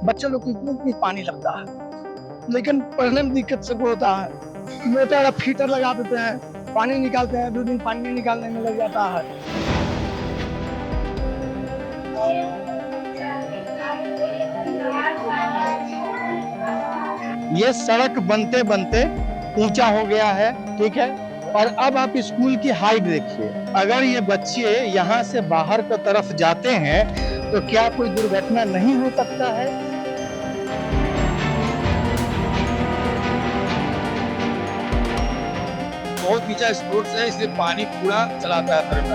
बच्चे लोग को इतनी पानी लगता है, लेकिन पढ़ने में दिक्कत सब होता है। मोटर फीटर लगा देते हैं, पानी निकालते हैं, 2 दिन पानी निकालने में लग जाता है। ये सड़क बनते बनते ऊंचा हो गया है, ठीक है। और अब आप स्कूल की हाइट देखिए, अगर ये बच्चे यहाँ से बाहर की तरफ जाते हैं तो क्या कोई दुर्घटना नहीं हो सकता है? बहुत नीचा स्रोत है, इसलिए पानी पूरा चलाता है सर में।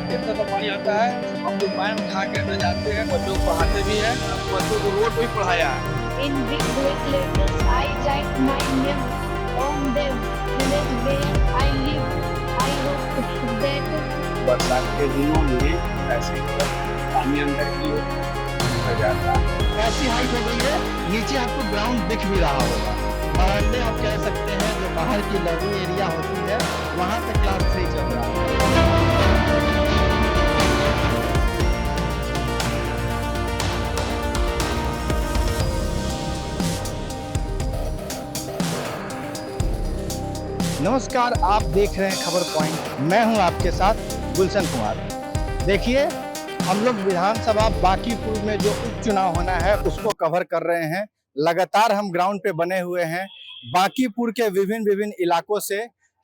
इतना तो पानी आता है, हम लोग पानी उठा के अंदर जाते हैं, बच्चों को पढ़ाते भी हैं, बच्चों को रोड पे ही पढ़ाया है। In big black letters, I write my name on the village where I live. I hope that बरसात के दिनों में ऐसे पानी अंदर की ओर भर जाता है। ऐसी हाइट हो गई है, नीचे आपको ग्राउंड दिख भी रहा होगा। बरामदे आप कह सकते हैं, जो बाहर की लर्निंग एरिया होती है, वहां तक क्लास 3 चल रहा है। नमस्कार, आप देख रहे हैं खबर पॉइंट। मैं हूं आपके साथ गुलशन कुमार। देखिए, हम लोग विधानसभा बांकीपुर में जो उपचुनाव होना है उसको कवर कर रहे हैं। लगातार हम ग्राउंड पे बने हुए हैं, बांकीपुर के विभिन्न इलाकों से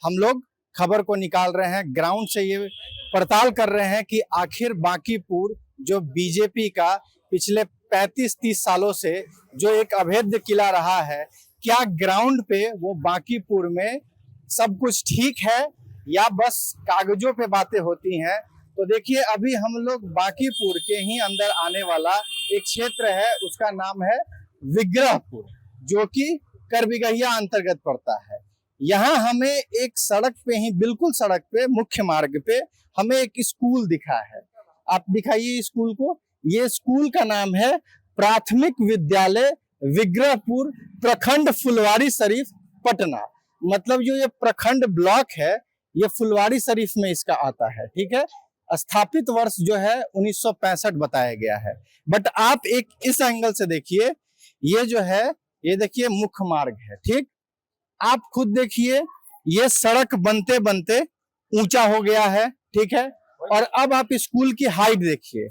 हम लोग खबर को निकाल रहे हैं। ग्राउंड से ये पड़ताल कर रहे हैं कि आखिर बांकीपुर जो बीजेपी का पिछले 35-30 सालों से जो एक अभेद्य किला रहा है, क्या ग्राउंड पे वो बांकीपुर में सब कुछ ठीक है या बस कागजों पे बातें होती हैं। तो देखिए, अभी हम लोग बांकीपुर के ही अंदर आने वाला एक क्षेत्र है, उसका नाम है विग्रहपुर, जो कि करबिगहिया अंतर्गत पड़ता है। यहाँ हमें एक सड़क पे ही, बिल्कुल सड़क पे, मुख्य मार्ग पे हमें एक स्कूल दिखा है। आप दिखाइए स्कूल को। ये स्कूल का नाम है प्राथमिक विद्यालय विग्रहपुर, प्रखंड फुलवारी शरीफ, पटना। मतलब जो ये प्रखंड ब्लॉक है, ये फुलवारी शरीफ में इसका आता है, ठीक है। स्थापित वर्ष जो है 1965 बताया गया है। बट आप एक इस एंगल से देखिए, ये जो है, ये देखिए मुख्य मार्ग है, ठीक। आप खुद देखिए, ये सड़क बनते बनते ऊंचा हो गया है, ठीक है। और अब आप स्कूल की हाइट देखिए,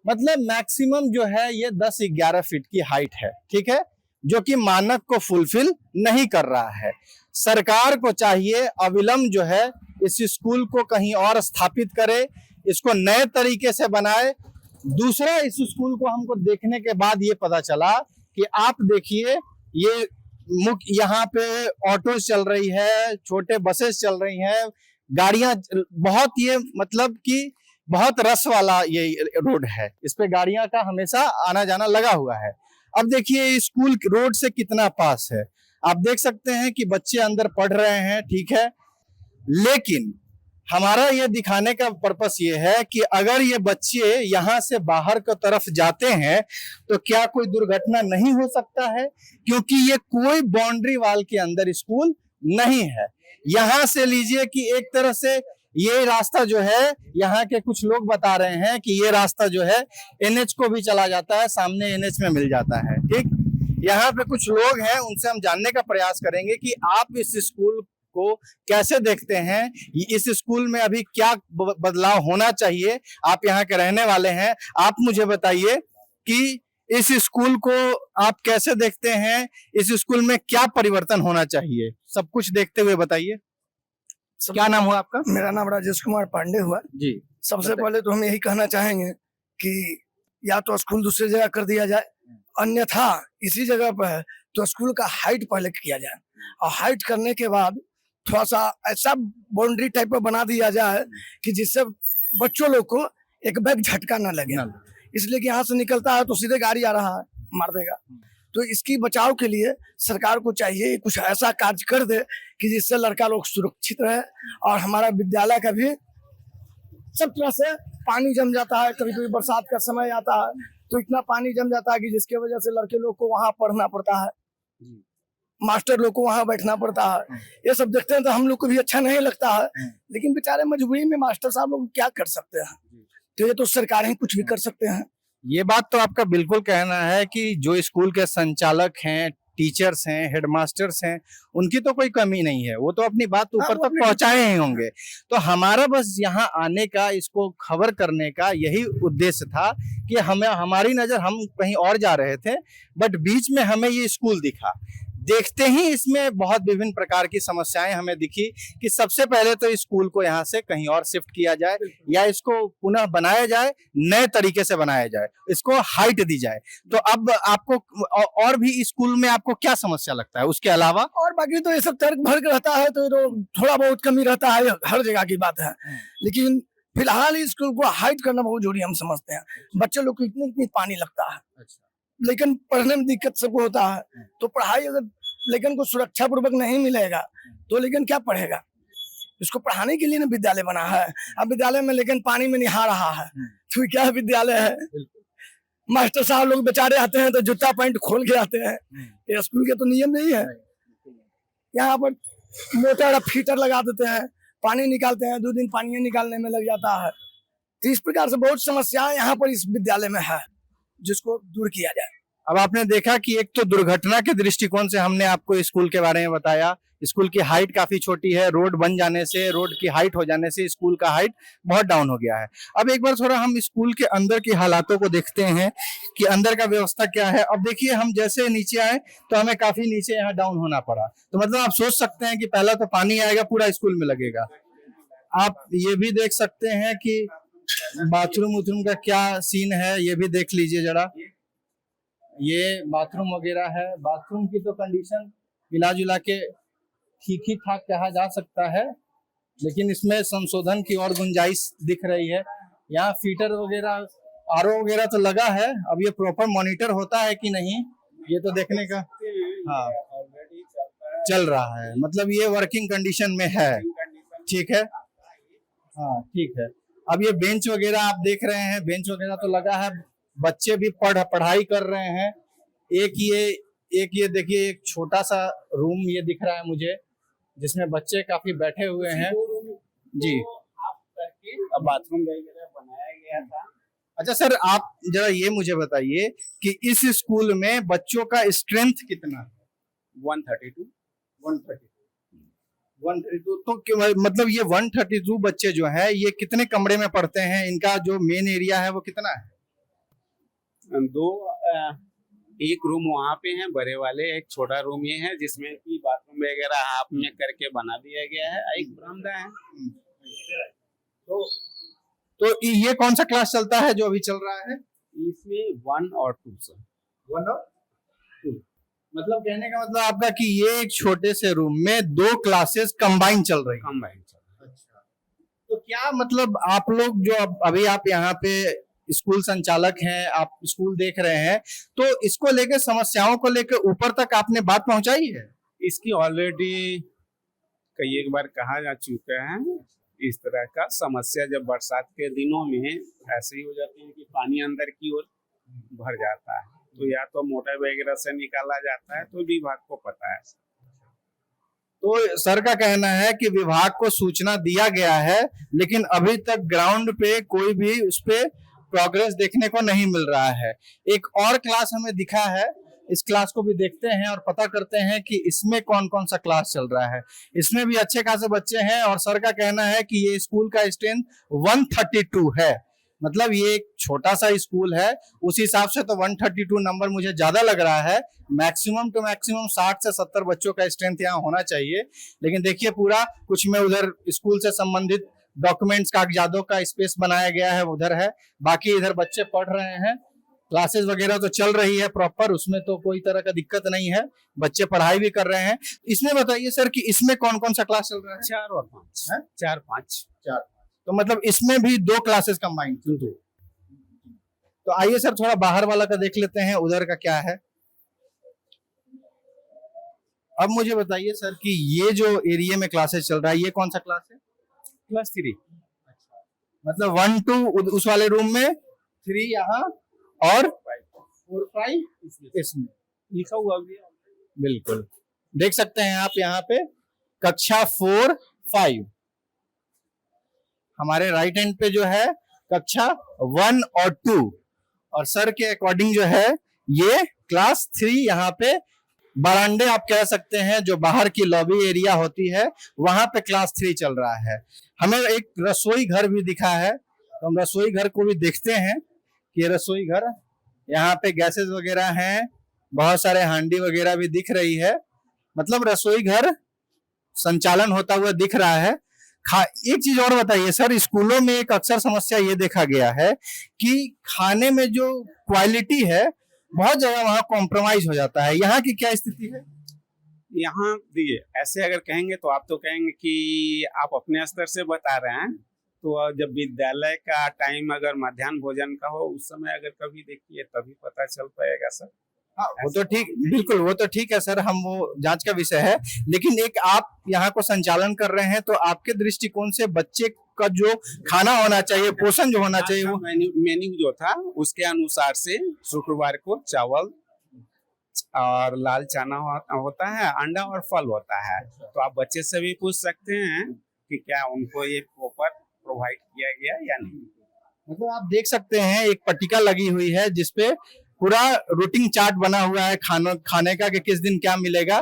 मतलब मैक्सिमम जो है ये 10-11 फीट की हाइट है, ठीक है, जो कि मानक को फुलफिल नहीं कर रहा है। सरकार को चाहिए अविलंब जो है इस स्कूल को कहीं और स्थापित करे, इसको नए तरीके से बनाए। दूसरा, इस स्कूल को हमको देखने के बाद ये पता चला कि आप देखिए, ये मुख्य यहाँ पे ऑटो चल रही है, छोटे बसेस चल रही हैं, गाड़ियां बहुत, ये मतलब कि बहुत रस वाला ये रोड है, इस पे गाड़ियां का हमेशा आना जाना लगा हुआ है। अब देखिए स्कूल रोड से कितना पास है, आप देख सकते हैं कि बच्चे अंदर पढ़ रहे हैं, ठीक है। लेकिन हमारा ये दिखाने का पर्पस ये है कि अगर ये बच्चे यहाँ से बाहर की तरफ जाते हैं तो क्या कोई दुर्घटना नहीं हो सकता है, क्योंकि ये कोई बाउंड्री वाल के अंदर स्कूल नहीं है। यहाँ से लीजिए कि एक तरह से ये रास्ता जो है, यहाँ के कुछ लोग बता रहे हैं कि ये रास्ता जो है एनएच को भी चला जाता है, सामने एनएच में मिल जाता है, ठीक। यहाँ पे कुछ लोग हैं, उनसे हम जानने का प्रयास करेंगे कि आप इस स्कूल को कैसे देखते हैं, इस स्कूल में अभी क्या बदलाव होना चाहिए। आप यहाँ के रहने वाले हैं, आप मुझे बताइए कि इस स्कूल को आप कैसे देखते हैं, इस स्कूल में क्या परिवर्तन होना चाहिए, सब कुछ देखते हुए बताइए। क्या नाम हुआ आपका? मेरा नाम राजेश कुमार पांडे हुआ जी। सबसे पहले तो हम यही कहना चाहेंगे कि या तो स्कूल दूसरी जगह कर दिया जाए, अन्यथा इसी जगह पर है तो स्कूल का हाइट पहले किया जाए, और हाइट करने के बाद थोड़ा सा ऐसा बाउंड्री टाइप का बना दिया जाए कि जिससे बच्चों लोग को एक बैग झटका न लगे। इसलिए कि यहाँ से निकलता है तो सीधे गाड़ी आ रहा है, मार देगा। तो इसकी बचाव के लिए सरकार को चाहिए कुछ ऐसा कार्य कर दे कि जिससे लड़का लोग सुरक्षित रहे, और हमारा विद्यालय का भी सब तरह से पानी जम जाता है। कभी कभी बरसात का समय आता है तो इतना पानी जम जाता है कि जिसके वजह से लड़के लोग को वहाँ पढ़ना पड़ता है, मास्टर लोग को वहाँ बैठना पड़ता है। ये सब देखते हैं तो हम लोग को भी अच्छा नहीं लगता है, लेकिन बेचारे मजबूरी में मास्टर साहब लोग क्या कर सकते हैं। तो ये तो सरकार ही कुछ भी कर सकते हैं। ये बात तो आपका बिल्कुल कहना है कि जो स्कूल के संचालक हैं, टीचर्स हैं, हेडमास्टर्स हैं, उनकी तो कोई कमी नहीं है, वो तो अपनी बात हाँ, ऊपर वो तक अपनी पहुंचाए ही होंगे। तो हमारा बस यहाँ आने का, इसको खबर करने का यही उद्देश्य था कि हमें, हमारी नज़र, हम कहीं और जा रहे थे, बट बीच में हमें ये स्कूल दिखा। देखते ही इसमें बहुत विभिन्न प्रकार की समस्याएं हमें दिखी कि सबसे पहले तो स्कूल को यहाँ से कहीं और शिफ्ट किया जाए, या इसको पुनः बनाया जाए, नए तरीके से बनाया जाए, इसको हाइट दी जाए। तो अब आपको और भी स्कूल में आपको क्या समस्या लगता है उसके अलावा? और बाकी तो ये सब तर्क भर्क रहता है, तो थोड़ा बहुत कमी रहता है, हर जगह की बात है। लेकिन फिलहाल इस स्कूल को हाइट करना बहुत जरूरी हम समझते हैं। बच्चे लोग को इतनी इतनी पानी लगता है, लेकिन पढ़ने में दिक्कत सबको होता है। तो पढ़ाई अगर लेकिन को सुरक्षा पूर्वक नहीं मिलेगा तो लेकिन क्या पढ़ेगा? इसको पढ़ाने के लिए ना विद्यालय बना है। अब विद्यालय में लेकिन पानी में नहा रहा है, तो क्या विद्यालय है? मास्टर साहब लोग बेचारे आते हैं तो जूता पैंट खोल के आते हैं। ये स्कूल के तो नियम नहीं है। यहाँ पर मोटर फीटर लगा देते हैं, पानी निकालते हैं, 2 दिन पानी निकालने में लग जाता है। तो इस प्रकार से बहुत समस्याएं यहाँ पर इस विद्यालय में है, जिसको दूर किया जाए। अब आपने देखा कि एक तो दुर्घटना के दृष्टिकोण से हमने आपको स्कूल के बारे में बताया। स्कूल की हाइट काफी छोटी है, रोड बन जाने से, रोड की हाइट हो जाने से स्कूल का हाइट बहुत डाउन हो गया है। अब एक बार थोड़ा हम स्कूल के अंदर के हालातों को देखते हैं कि अंदर का व्यवस्था क्या है। अब देखिए, हम जैसे नीचे आए तो हमें काफी नीचे यहाँ डाउन होना पड़ा। तो मतलब आप सोच सकते हैं कि पहला तो पानी आएगा, पूरा स्कूल में लगेगा। आप ये भी देख सकते हैं कि बाथरूम उथरूम का क्या सीन है, ये भी देख लीजिए जरा। ये बाथरूम वगैरह है। बाथरूम की तो कंडीशन मिला जुला के ठीक ही ठाक कहा जा सकता है, लेकिन इसमें संशोधन की और गुंजाइश दिख रही है। यहाँ फीटर वगैरह, आरओ वगैरह तो लगा है। अब ये प्रॉपर मॉनिटर होता है कि नहीं, ये तो देखने का। हाँ, चल रहा है, मतलब ये वर्किंग कंडीशन में है। ठीक है, हाँ ठीक है। अब ये बेंच वगैरह आप देख रहे हैं, बेंच वगैरह तो लगा है, बच्चे भी पढ़ाई कर रहे हैं। एक ये देखिए, एक छोटा सा रूम ये दिख रहा है मुझे, जिसमें बच्चे काफी बैठे हुए हैं जी। अब बाथरूम वगैरह बनाया गया था। अच्छा सर, आप जरा ये मुझे बताइए कि इस स्कूल में बच्चों का स्ट्रेंथ कितना है? 132। 132। तो मतलब ये 132 बच्चे जो है, ये कितने कमरे में पढ़ते हैं? इनका जो मेन एरिया है वो कितना है? 2 एक रूम वहाँ पे है बड़े वाले, एक छोटा रूम ये है जिसमें कि बाथरूम वगैरह हाफ में करके बना दिया गया है। एक बरामदा है। तो ये कौन सा क्लास चलता है जो अभी चल रहा है? इसमें 1 और 2 सर। 1 और 2। मतलब कहने का मतलब आपका कि ये एक छोटे से रूम में 2 क्लासेस कंबाइन चल रही है। कंबाइन चल रहा है। अच्छा, तो क्या मतलब आप लोग जो अभी आप यहाँ पे स्कूल संचालक हैं, आप स्कूल देख रहे हैं, तो इसको लेकर, समस्याओं को लेकर ऊपर तक आपने बात पहुंचाई है? इसकी ऑलरेडी कई एक बार कहा जा चुका है। इस तरह का समस्या जब बरसात के दिनों में ऐसे ही हो जाती है कि पानी अंदर की ओर भर जाता है, तो या तो मोटर वगैरह से निकाला जाता है, तो विभाग को पता है। तो सर का कहना है कि विभाग को सूचना दिया गया है, लेकिन अभी तक ग्राउंड पे कोई भी उस पे प्रोग्रेस देखने को नहीं मिल रहा है। एक और क्लास हमें दिखा है, इस क्लास को भी देखते हैं और पता करते हैं कि इसमें कौन कौन सा क्लास चल रहा है। इसमें भी अच्छे खासे बच्चे हैं और सर का कहना है कि ये स्कूल का स्ट्रेंथ 132 है। मतलब ये एक छोटा सा स्कूल है, उस हिसाब से तो 132 नंबर मुझे ज्यादा लग रहा है। मैक्सिमम टू मैक्सिमम 60 से 70 बच्चों का स्ट्रेंथ यहाँ होना चाहिए। लेकिन देखिए, पूरा कुछ में उधर स्कूल से संबंधित डॉक्यूमेंट्स, कागजातों का स्पेस बनाया गया है, उधर है। बाकी इधर बच्चे पढ़ रहे हैं, क्लासेस वगैरह तो चल रही है प्रॉपर, उसमें तो कोई तरह का दिक्कत नहीं है, बच्चे पढ़ाई भी कर रहे हैं। इसमें बताइए सर कि इसमें कौन कौन सा क्लास चल रहा है? 4 और 5 है? 4 5। तो मतलब इसमें भी 2 क्लासेस कंबाइन। तो आइए सर, थोड़ा बाहर वाला का देख लेते हैं, उधर का क्या है। अब मुझे बताइए सर कि ये जो एरिया में क्लासेस चल रहा है, ये कौन सा क्लास है? क्लास 3। मतलब 1 2 उस वाले रूम में, 3 यहाँ और 4 5 इसमें लिखा हुआ भी है। बिल्कुल देख सकते हैं आप यहाँ पे, कक्षा 4 5। हमारे राइट हैंड पे जो है कक्षा 1 और 2, और सर के अकॉर्डिंग जो है ये क्लास 3 यहाँ पे बरामदे आप कह सकते हैं, जो बाहर की लॉबी एरिया होती है वहां पे क्लास 3 चल रहा है। हमें एक रसोई घर भी दिखा है, तो हम रसोई घर को भी देखते हैं कि ये रसोई घर, यहाँ पे गैसेस वगैरह हैं, बहुत सारे हांडी वगैरह भी दिख रही है, मतलब रसोई घर संचालन होता हुआ दिख रहा है। एक चीज और बताइए सर, स्कूलों में एक अक्सर समस्या ये देखा गया है कि खाने में जो क्वालिटी है बहुत जगह वहाँ कॉम्प्रोमाइज हो जाता है, यहाँ की क्या स्थिति है? यहाँ देखिए, ऐसे अगर कहेंगे तो आप तो कहेंगे कि आप अपने स्तर से बता रहे हैं, तो जब विद्यालय का टाइम अगर मध्याह्न भोजन का हो उस समय अगर कभी देखिए तभी पता चल पाएगा सर। हाँ, वो तो ठीक, बिल्कुल वो तो ठीक है सर, हम वो जांच का विषय है, लेकिन एक आप यहाँ को संचालन कर रहे हैं तो आपके दृष्टिकोण से बच्चे का जो खाना होना चाहिए, पोषण जो होना चाहिए, वो मेन्यू जो था उसके अनुसार से शुक्रवार को चावल और लाल चना होता है, अंडा और फल होता है। तो आप बच्चे से भी पूछ सकते हैं कि क्या उनको ये प्रॉपर प्रोवाइड किया गया या नहीं। मतलब आप देख सकते हैं एक पट्टिका लगी हुई है जिसपे पूरा रूटीन चार्ट बना हुआ है खाने का कि किस दिन क्या मिलेगा।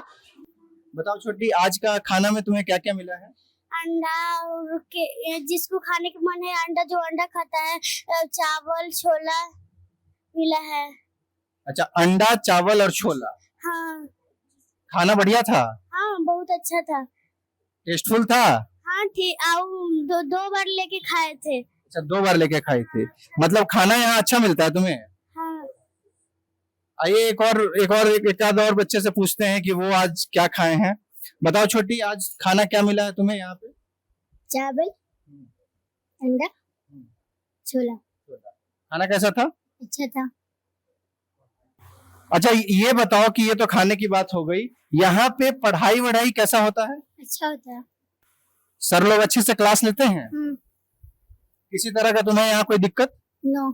बताओ छोटी, आज का खाना में तुम्हें क्या क्या मिला है? अंडा और जिसको खाने का मन है अंडा, जो अंडा खाता है, चावल छोला मिला है। अच्छा, अंडा चावल और छोला। हाँ खाना बढ़िया था? हाँ, बहुत अच्छा था। टेस्टफुल था? हाँ ठीक, दो बार लेके खाए थे। अच्छा, 2 बार लेके खाई थी, मतलब खाना यहाँ अच्छा मिलता है तुम्हें? हाँ। आइए एक आध और बच्चे से पूछते हैं कि वो आज क्या खाए हैं। बताओ छोटी, आज खाना क्या मिला है तुम्हें यहाँ पे? चावल, अंडा, छोला। खाना कैसा था? अच्छा था। अच्छा, ये बताओ कि ये तो खाने की बात हो गई, यहाँ पे पढ़ाई वढ़ाई कैसा होता है? अच्छा होता है। सर लोग अच्छे से क्लास लेते हैं? हम्म। किसी तरह का तुम्हें यहाँ कोई दिक्कत? नो।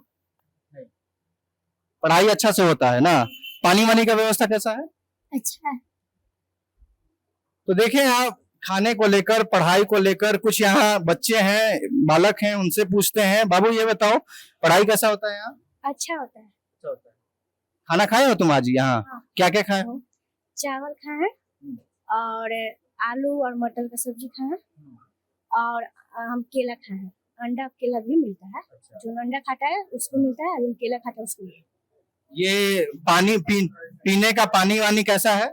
पढ़ाई अच्छा से होता है ना? पानी वानी का व्यवस्था कैसा है? अच्छा है। तो देखें आप, खाने को लेकर, पढ़ाई को लेकर कुछ यहाँ बच्चे हैं, बालक हैं, उनसे पूछते हैं। बाबू ये बताओ, पढ़ाई कैसा होता है यहाँ? अच्छा होता है। अच्छा होता है। खाना खाए हो तुम आज यहाँ? हाँ। क्या क्या खाए हो? चावल खाए और आलू और मटर का सब्जी खाए और हम केला खाए। अंडा केला भी मिलता है। अच्छा। जो अंडा खाता है उसको मिलता है, जो केला खाता है उसको मिलता है। ये पानी पीने का पानी वानी कैसा है?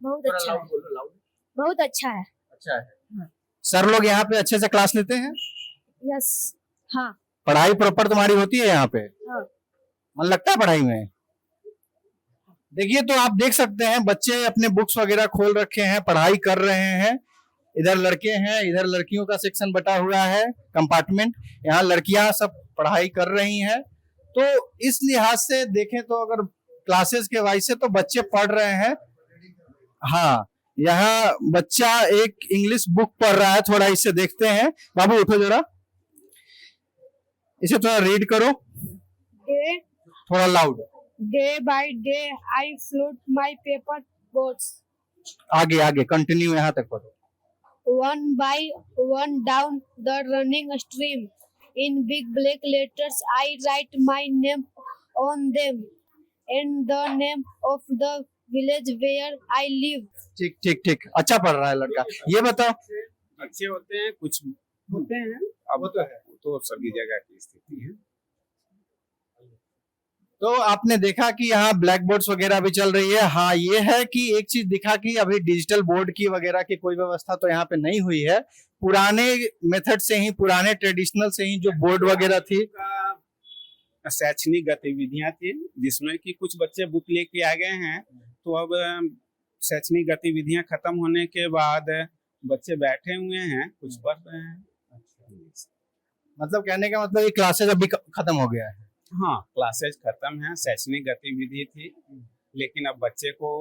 बहुत अच्छा है। बहुत अच्छा है। अच्छा है। सर लोग यहाँ पे अच्छे से क्लास लेते हैं? यस। हाँ। पढ़ाई प्रॉपर तुम्हारी होती है यहाँ पे? हाँ। मन लगता है पढ़ाई में? देखिए, तो आप देख सकते हैं बच्चे अपने बुक्स वगैरह खोल रखे हैं, पढ़ाई कर रहे हैं। इधर लड़के हैं, इधर लड़कियों का सेक्शन बटा हुआ है, कंपार्टमेंट। यहाँ लड़कियां सब पढ़ाई कर रही हैं। तो इस लिहाज से देखें तो अगर क्लासेस के वाइज से तो बच्चे पढ़ रहे हैं। हाँ, यहाँ बच्चा एक इंग्लिश बुक पढ़ रहा है, थोड़ा इससे देखते हैं। बाबू उठो जरा, इसे थोड़ा रीड करो, थोड़ा loud. Day by day, I float my paper boats. आगे आगे कंटिन्यू यहाँ तक पढ़ो। One by one down the running stream. In big black letters, I write my name on them and the name of the village where I live. ठीक ठीक ठीक, अच्छा पढ़ रहा है लड़का। ये बताओ, अच्छे होते हैं, कुछ होते हैं, अब तो सभी जगह की स्थिति है। तो आपने देखा कि यहाँ ब्लैक बोर्ड्स वगैरह भी चल रही है। हाँ, ये है कि एक चीज दिखा कि अभी डिजिटल बोर्ड की वगैरह की कोई व्यवस्था तो यहाँ पे नहीं हुई है। पुराने मेथड से ही, पुराने ट्रेडिशनल से ही जो बोर्ड वगैरह थी, शैक्षणिक गतिविधियां थी जिसमें कि कुछ बच्चे बुक लेके आ गए हैं। तो अब शैक्षणिक गतिविधियां खत्म होने के बाद बच्चे बैठे हुए हैं, कुछ पढ़ रहे हैं। मतलब कहने का मतलब ये क्लासेस अभी खत्म हो गया है? हाँ, क्लासेस खत्म है, शैक्षणिक गतिविधि थी, लेकिन अब बच्चे को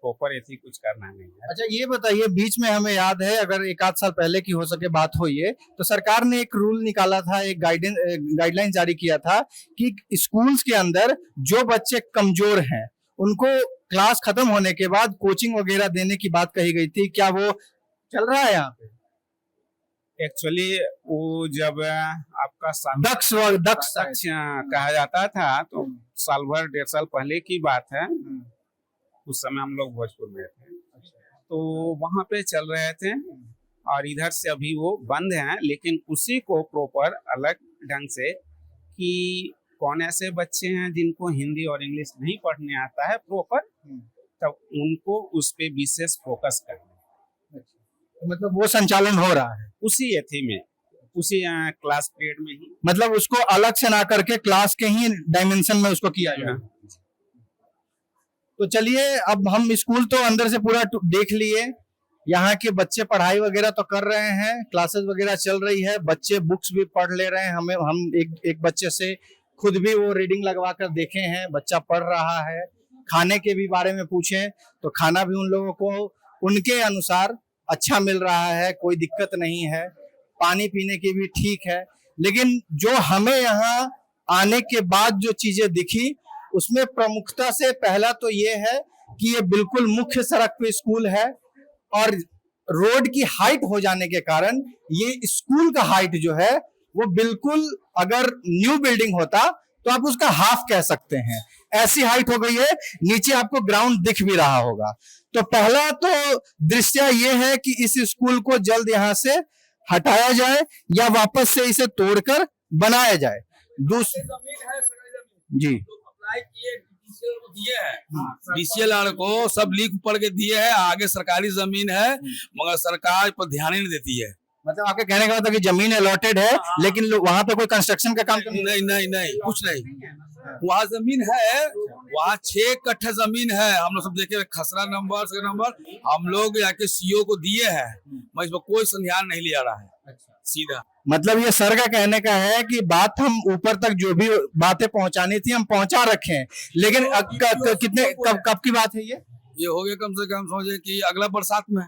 प्रॉपर ऐसी कुछ करना नहीं है। अच्छा, ये बताइए, बीच में हमें याद है, अगर एक आध साल पहले की हो सके बात हो ये, तो सरकार ने एक रूल निकाला था, एक गाइडलाइन जारी किया था कि स्कूल्स के अंदर जो बच्चे कमजोर हैं उनको क्लास खत्म होने के बाद कोचिंग वगैरह देने की बात कही गई थी। क्या वो चल रहा है यहाँ पे? एक्चुअली वो जब आपका दक्ष दक्ष दक्ष कहा जाता था तो साल भर 1.5 साल पहले की बात है। उस समय हम लोग भोजपुर में थे, तो वहाँ पे चल रहे थे और इधर से अभी वो बंद हैं, लेकिन उसी को प्रॉपर अलग ढंग से कि कौन ऐसे बच्चे हैं जिनको हिंदी और इंग्लिश नहीं पढ़ने आता है प्रॉपर, तब उनको उस पे विशेष फोकस करना, मतलब वो संचालन हो रहा है उसी एथी में, उसी क्लास पीरियड में ही। मतलब उसको अलग से ना करके क्लास के ही डायमेंशन में उसको किया जाए। तो चलिए अब हम स्कूल तो अंदर से पूरा देख लिए, यहाँ के बच्चे पढ़ाई वगैरह तो कर रहे हैं, क्लासेस वगैरह चल रही है, बच्चे बुक्स भी पढ़ ले रहे हैं। हम एक बच्चे से खुद भी वो रीडिंग लगवा कर देखे हैं, बच्चा पढ़ रहा है। खाने के भी बारे में पूछें तो खाना भी उन लोगों को उनके अनुसार अच्छा मिल रहा है, कोई दिक्कत नहीं है। पानी पीने की भी ठीक है। लेकिन जो हमें यहाँ आने के बाद जो चीजें दिखी उसमें प्रमुखता से पहला तो ये है कि ये बिल्कुल मुख्य सड़क पे स्कूल है और रोड की हाइट हो जाने के कारण ये स्कूल का हाइट जो है वो बिल्कुल, अगर न्यू बिल्डिंग होता तो आप उसका हाफ कह सकते हैं, ऐसी हाइट हो गई है। नीचे आपको ग्राउंड दिख भी रहा होगा। तो पहला तो दृश्य ये है कि इस स्कूल को जल्द यहाँ से हटाया जाए या वापस से इसे तोड़कर बनाया जाए। जी दिए हैं DCLR को, सब लीक पढ़ के दिए हैं, आगे सरकारी जमीन है मगर सरकार पर ध्यान ही नहीं देती है। मतलब आपके कहने का मतलब कि जमीन अलॉटेड है लेकिन वहां पे कोई कंस्ट्रक्शन का काम नहीं कुछ नहीं। वहाँ जमीन है, वहाँ 6 कट्ठा जमीन है, हम लोग सब देखे, खसरा नंबर हम लोग जाके CO को दिए हैं, मगर इसमें कोई संज्ञान नहीं लिया रहा है। सीधा मतलब ये सर का कहने का है कि बात हम ऊपर तक जो भी बातें पहुंचानी थी हम पहुंचा रखे हैं, लेकिन कितने कब की बात है ये हो गया कम से कम समझे कि अगला बरसात में।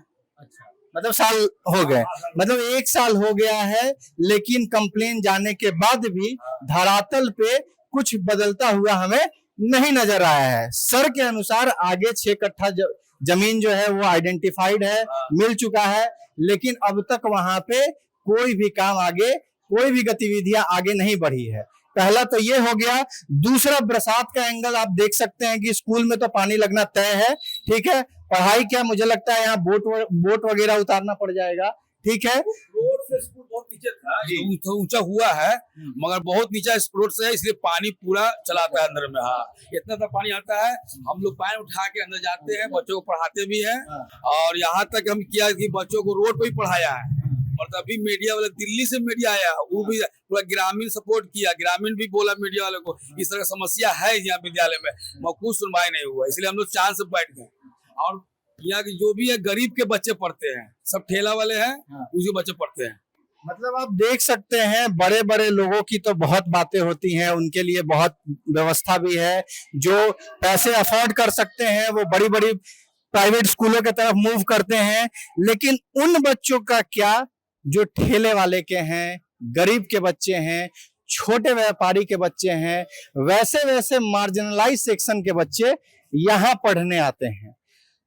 मतलब साल हो गए, मतलब 1 साल हो गया है, लेकिन कंप्लेन जाने के बाद भी धरातल पे कुछ बदलता हुआ हमें नहीं नजर आया है। सर के अनुसार आगे 6 कट्ठा जमीन जो है वो आइडेंटिफाइड है, मिल चुका है, लेकिन अब तक वहां पे कोई भी काम आगे, कोई भी गतिविधियां आगे नहीं बढ़ी है। पहला तो ये हो गया। दूसरा, बरसात का एंगल आप देख सकते हैं कि स्कूल में तो पानी लगना तय है, ठीक है। पढ़ाई क्या, मुझे लगता है यहाँ बोट वगैरह उतारना पड़ जाएगा, ठीक है। रोड से स्कूल बहुत नीचे था, ऊंचा हुआ है मगर बहुत नीचा रोड से है, इसलिए पानी पूरा चलाता है अंदर में। हाँ, इतना तक पानी आता है, हम लोग पानी उठा के अंदर जाते हैं, बच्चों को पढ़ाते भी हैं। और यहाँ तक हम किया कि बच्चों को रोड पे ही पढ़ाया है। और अभी मीडिया वाले, दिल्ली से मीडिया आया, वो भी पूरा ग्रामीण सपोर्ट किया, ग्रामीण भी बोला मीडिया वाले को इस तरह समस्या है यहाँ विद्यालय में, मगर कुछ सुनवाई नहीं हुआ, इसलिए हम लोग चांद से बैठ गए। और यहाँ के जो भी है गरीब के बच्चे पढ़ते हैं, सब ठेला वाले हैं, उसी बच्चे पढ़ते हैं। मतलब आप देख सकते हैं बड़े बड़े लोगों की तो बहुत बातें होती हैं, उनके लिए बहुत व्यवस्था भी है। जो पैसे अफोर्ड कर सकते हैं वो बड़ी बड़ी प्राइवेट स्कूलों की तरफ मूव करते हैं, लेकिन उन बच्चों का क्या जो ठेले वाले के हैं, गरीब के बच्चे हैं, छोटे व्यापारी के बच्चे हैं, वैसे मार्जिनलाइज सेक्शन के बच्चे यहाँ पढ़ने आते हैं।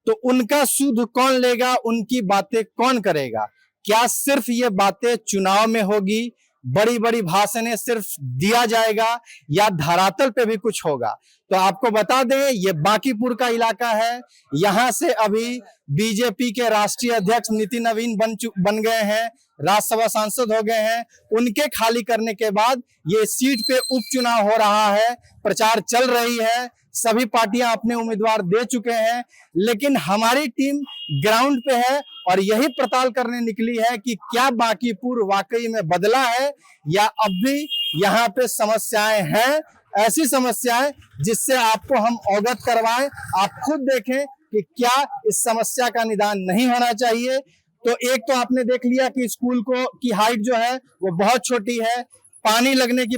तो उनका सूद कौन लेगा, उनकी बातें कौन करेगा? क्या सिर्फ ये बातें चुनाव में होगी, बड़ी बड़ी भाषणें सिर्फ दिया जाएगा, या धरातल पे भी कुछ होगा? तो आपको बता दें ये बांकीपुर का इलाका है। यहाँ से अभी बीजेपी के राष्ट्रीय अध्यक्ष नितिन नवीन बन गए हैं, राज्यसभा सांसद हो गए हैं। उनके खाली करने के बाद ये सीट पे उपचुनाव हो रहा है, प्रचार चल रही है, सभी पार्टियां अपने उम्मीदवार दे चुके हैं, लेकिन हमारी टीम ग्राउंड पे है और यही पड़ताल करने निकली है कि क्या बांकीपुर वाकई में बदला है या अब भी यहाँ पे समस्याएं हैं, ऐसी समस्याएं जिससे आपको हम अवगत करवाएं। आप खुद देखें कि क्या इस समस्या का निदान नहीं होना चाहिए। तो एक तो आपने देख लिया कि स्कूल की हाइट जो है वो बहुत छोटी है, पानी लगने की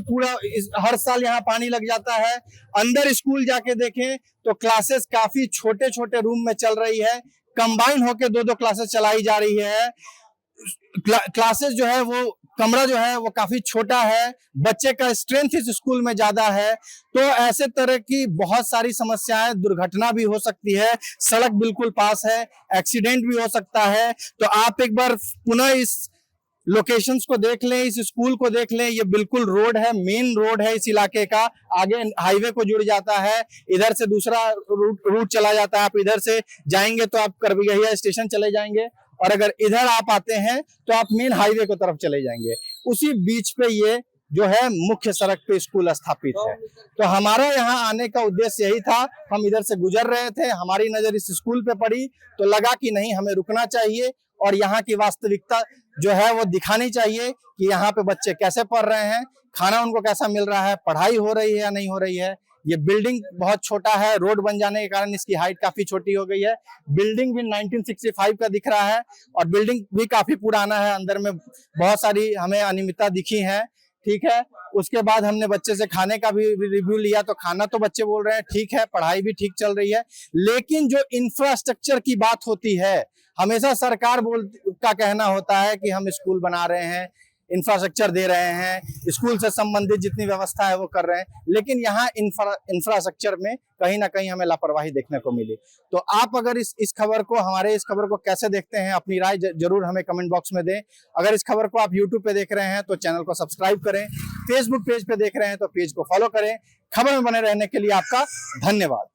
हर साल यहाँ पानी लग जाता है। अंदर स्कूल जाके देखें तो क्लासेस काफी छोटे छोटे रूम में चल रही है, कंबाइन होके 2-2 क्लासेस चलाई जा रही है। क्लासेस जो है वो कमरा जो है वो काफी छोटा है, बच्चे का स्ट्रेंथ इस स्कूल में ज्यादा है। तो ऐसे तरह की बहुत सारी समस्याएं, दुर्घटना भी हो सकती है, सड़क बिल्कुल पास है, एक्सीडेंट भी हो सकता है। तो आप एक बार पुनः इस लोकेशंस को देख लें, इस स्कूल को देख लें, ये बिल्कुल रोड है, मेन रोड है इस इलाके का, आगे हाईवे को जुड़ जाता है, इधर से दूसरा रूट चला जाता है, आप इधर से जाएंगे तो आप करबिया स्टेशन चले जाएंगे, और अगर इधर आप आते हैं तो आप मेन हाईवे की तरफ चले जाएंगे। उसी बीच पे ये जो है मुख्य सड़क पे स्कूल स्थापित है। तो हमारा यहाँ आने का उद्देश्य यही था, हम इधर से गुजर रहे थे, हमारी नजर इस स्कूल पे पड़ी तो लगा कि नहीं, हमें रुकना चाहिए और यहाँ की वास्तविकता जो है वो दिखानी चाहिए कि यहाँ पे बच्चे कैसे पढ़ रहे हैं, खाना उनको कैसा मिल रहा है, पढ़ाई हो रही है या नहीं हो रही है। ये बिल्डिंग बहुत छोटा है, रोड बन जाने के कारण इसकी हाइट काफी छोटी हो गई है। बिल्डिंग भी 1965 का दिख रहा है और बिल्डिंग भी काफी पुराना है, अंदर में बहुत सारी हमें अनियमितता दिखी है। ठीक है, उसके बाद हमने बच्चे से खाने का भी रिव्यू लिया तो खाना तो बच्चे बोल रहे हैं ठीक है, पढ़ाई भी ठीक चल रही है, लेकिन जो इंफ्रास्ट्रक्चर की बात होती है, हमेशा सरकार का कहना होता है कि हम स्कूल बना रहे हैं, इंफ्रास्ट्रक्चर दे रहे हैं, स्कूल से संबंधित जितनी व्यवस्था है वो कर रहे हैं, लेकिन यहाँ इंफ्रास्ट्रक्चर में कहीं ना कहीं हमें लापरवाही देखने को मिली। तो आप अगर इस खबर को, हमारे इस खबर को कैसे देखते हैं, अपनी राय जरूर हमें कमेंट बॉक्स में दें। अगर इस खबर को आप यूट्यूब पे देख रहे हैं तो चैनल को सब्सक्राइब करें, फेसबुक पेज पे देख रहे हैं तो पेज को फॉलो करें। खबर में बने रहने के लिए आपका धन्यवाद।